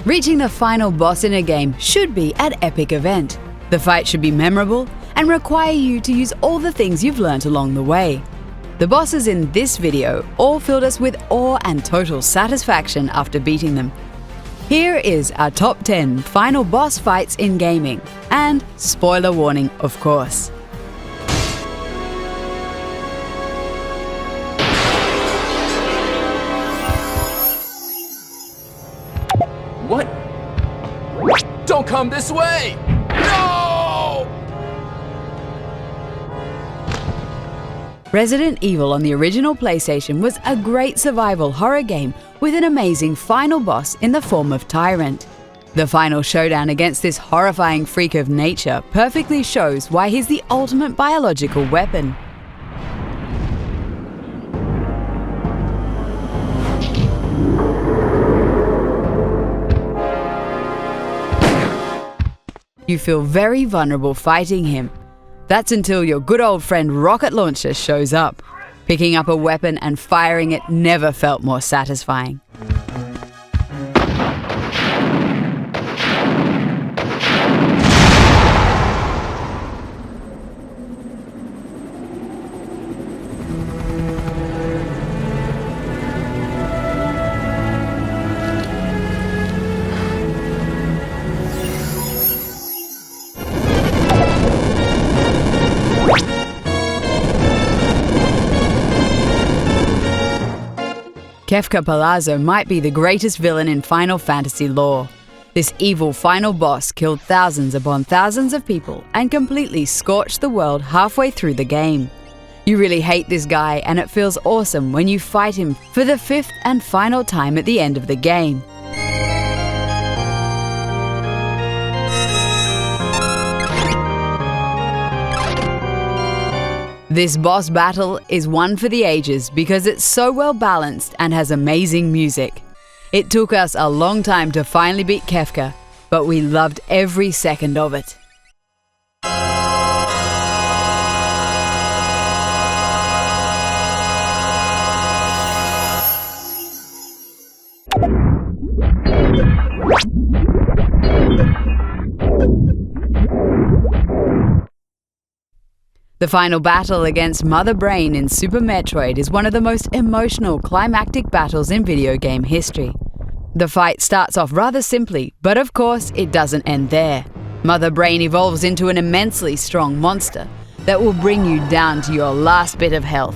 Reaching the final boss in a game should be an epic event. The fight should be memorable and require you to use all the things you've learnt along the way. The bosses in this video all filled us with awe and total satisfaction after beating them. Here is our top 10 final boss fights in gaming, and spoiler warning, of course. What? Don't come this way! No! Resident Evil on the original PlayStation was a great survival horror game with an amazing final boss in the form of Tyrant. The final showdown against this horrifying freak of nature perfectly shows why he's the ultimate biological weapon. You feel very vulnerable fighting him. That's until your good old friend Rocket Launcher shows up. Picking up a weapon and firing it never felt more satisfying. Kefka Palazzo might be the greatest villain in Final Fantasy lore. This evil final boss killed thousands upon thousands of people and completely scorched the world halfway through the game. You really hate this guy, and it feels awesome when you fight him for the 5th and final time at the end of the game. This boss battle is one for the ages because it's so well balanced and has amazing music. It took us a long time to finally beat Kefka, but we loved every second of it. The final battle against Mother Brain in Super Metroid is one of the most emotional climactic battles in video game history. The fight starts off rather simply, but of course it doesn't end there. Mother Brain evolves into an immensely strong monster that will bring you down to your last bit of health.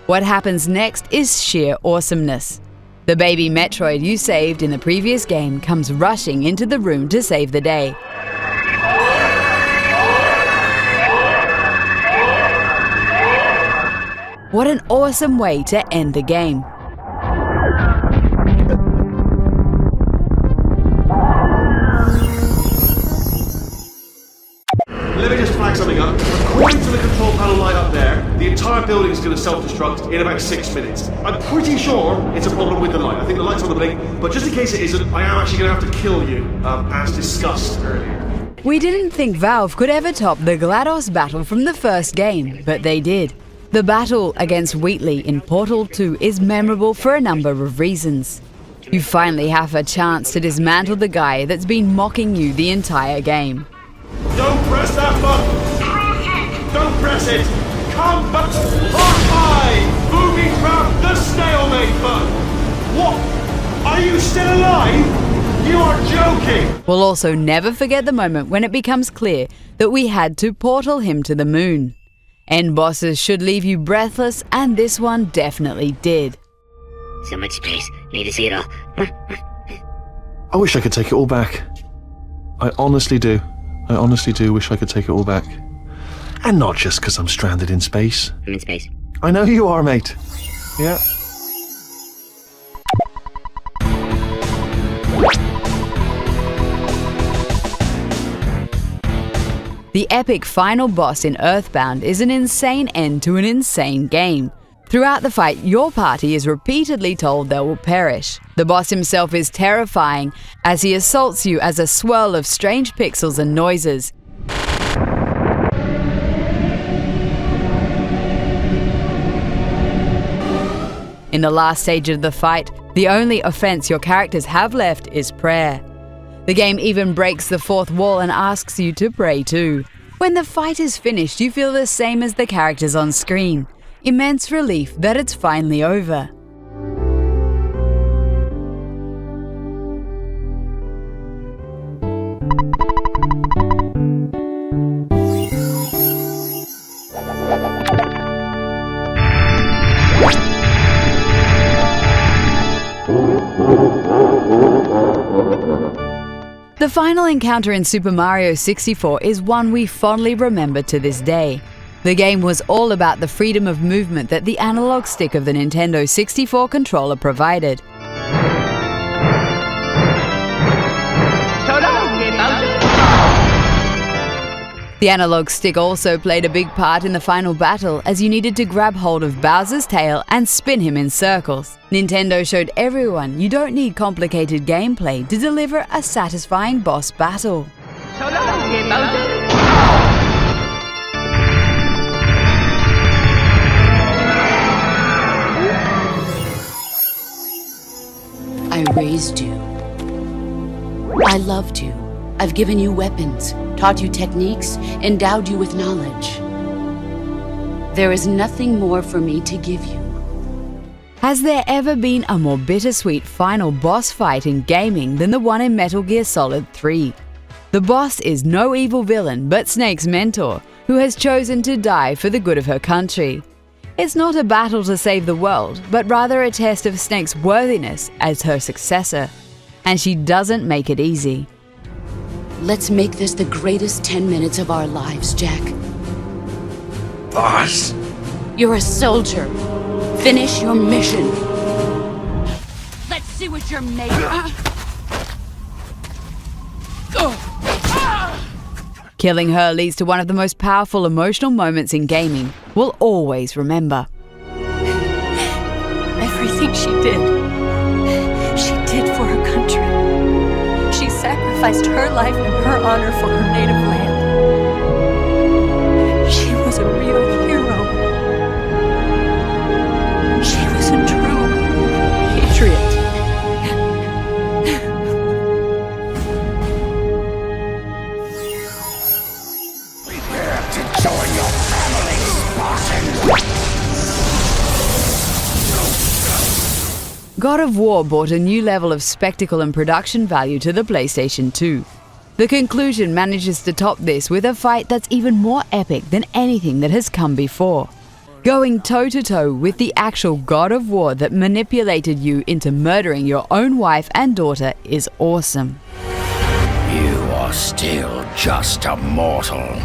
What happens next is sheer awesomeness. The baby Metroid you saved in the previous game comes rushing into the room to save the day. What an awesome way to end the game. Let me just flag something up. According to the control panel light up there, the entire building is going to self-destruct in about 6 minutes. I'm pretty sure it's a problem with the light. I think the light's on the blink, but just in case it isn't, I am actually going to have to kill you, as discussed earlier. We didn't think Valve could ever top the GLaDOS battle from the first game, but they did. The battle against Wheatley in Portal 2 is memorable for a number of reasons. You finally have a chance to dismantle the guy that's been mocking you the entire game. Don't press that button! Don't press it! Come back! R5! Moving round the stalemate button! What? Are you still alive? You are joking! We'll also never forget the moment when it becomes clear that we had to portal him to the moon. End bosses should leave you breathless, and this one definitely did. So much space. Need to see it all. I wish I could take it all back. I honestly do. I honestly do wish I could take it all back. And not just because I'm stranded in space. I'm in space. I know you are, mate. Yeah. The epic final boss in Earthbound is an insane end to an insane game. Throughout the fight, your party is repeatedly told they will perish. The boss himself is terrifying as he assaults you as a swirl of strange pixels and noises. In the last stage of the fight, the only offense your characters have left is prayer. The game even breaks the fourth wall and asks you to pray too. When the fight is finished, you feel the same as the characters on screen. Immense relief that it's finally over. The final encounter in Super Mario 64 is one we fondly remember to this day. The game was all about the freedom of movement that the analog stick of the Nintendo 64 controller provided. The analog stick also played a big part in the final battle, as you needed to grab hold of Bowser's tail and spin him in circles. Nintendo showed everyone you don't need complicated gameplay to deliver a satisfying boss battle. I raised you. I loved you. I've given you weapons, taught you techniques, endowed you with knowledge. There is nothing more for me to give you. Has there ever been a more bittersweet final boss fight in gaming than the one in Metal Gear Solid 3? The boss is no evil villain, but Snake's mentor, who has chosen to die for the good of her country. It's not a battle to save the world, but rather a test of Snake's worthiness as her successor. And she doesn't make it easy. Let's make this the greatest 10 minutes of our lives, Jack. Boss? You're a soldier. Finish your mission. Let's see what you're made of. Killing her leads to one of the most powerful emotional moments in gaming we'll always remember. Everything she did for her country. She sacrificed her life and her honor for her native land. She was a real hero. She was a true patriot. Prepare to join your family, Spartan! God of War brought a new level of spectacle and production value to the PlayStation 2. The conclusion manages to top this with a fight that's even more epic than anything that has come before. Going toe-to-toe with the actual God of War that manipulated you into murdering your own wife and daughter is awesome. You are still just a mortal.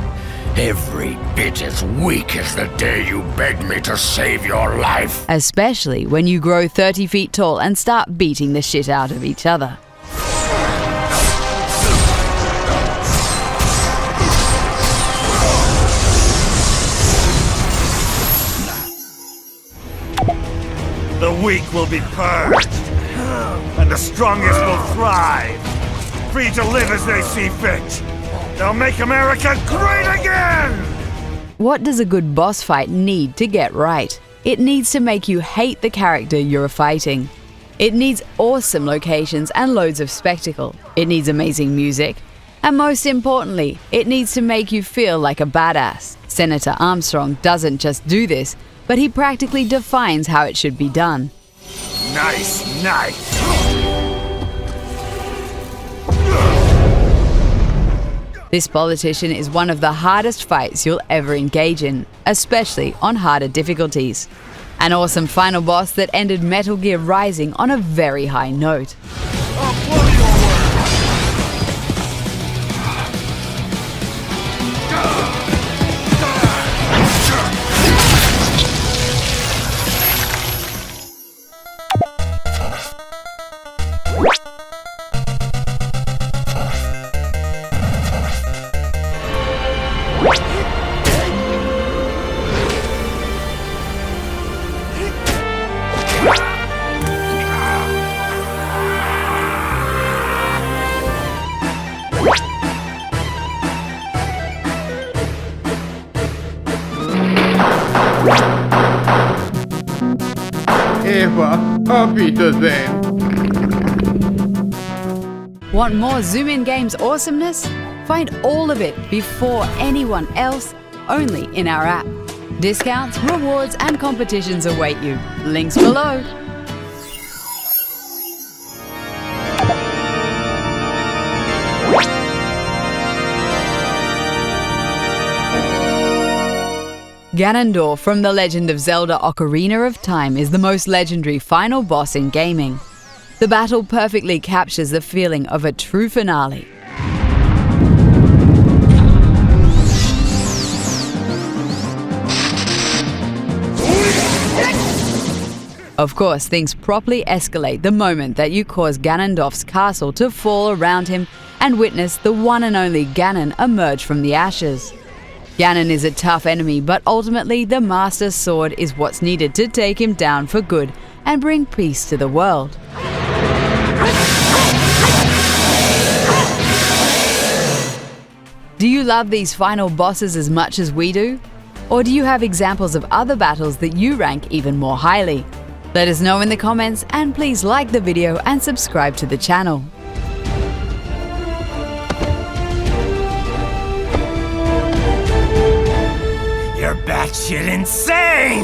Every bit as weak as the day you begged me to save your life. Especially when you grow 30 feet tall and start beating the shit out of each other. The weak will be purged, and the strongest will thrive, free to live as they see fit. They'll make America great again! What does a good boss fight need to get right? It needs to make you hate the character you're fighting. It needs awesome locations and loads of spectacle. It needs amazing music. And most importantly, it needs to make you feel like a badass. Senator Armstrong doesn't just do this, but he practically defines how it should be done. Nice. This politician is one of the hardest fights you'll ever engage in, especially on harder difficulties. An awesome final boss that ended Metal Gear Rising on a very high note. whatever. Auf Wiedersehen. Want more Zoomin Games awesomeness? Find all of it before anyone else, only in our app. Discounts, rewards, and competitions await you. Links below. Ganondorf from The Legend of Zelda Ocarina of Time is the most legendary final boss in gaming. The battle perfectly captures the feeling of a true finale. Of course, things properly escalate the moment that you cause Ganondorf's castle to fall around him and witness the one and only Ganon emerge from the ashes. Ganon is a tough enemy, but ultimately the Master Sword is what's needed to take him down for good and bring peace to the world. Do you love these final bosses as much as we do? Or do you have examples of other battles that you rank even more highly? Let us know in the comments, and please like the video and subscribe to the channel. You're batshit insane!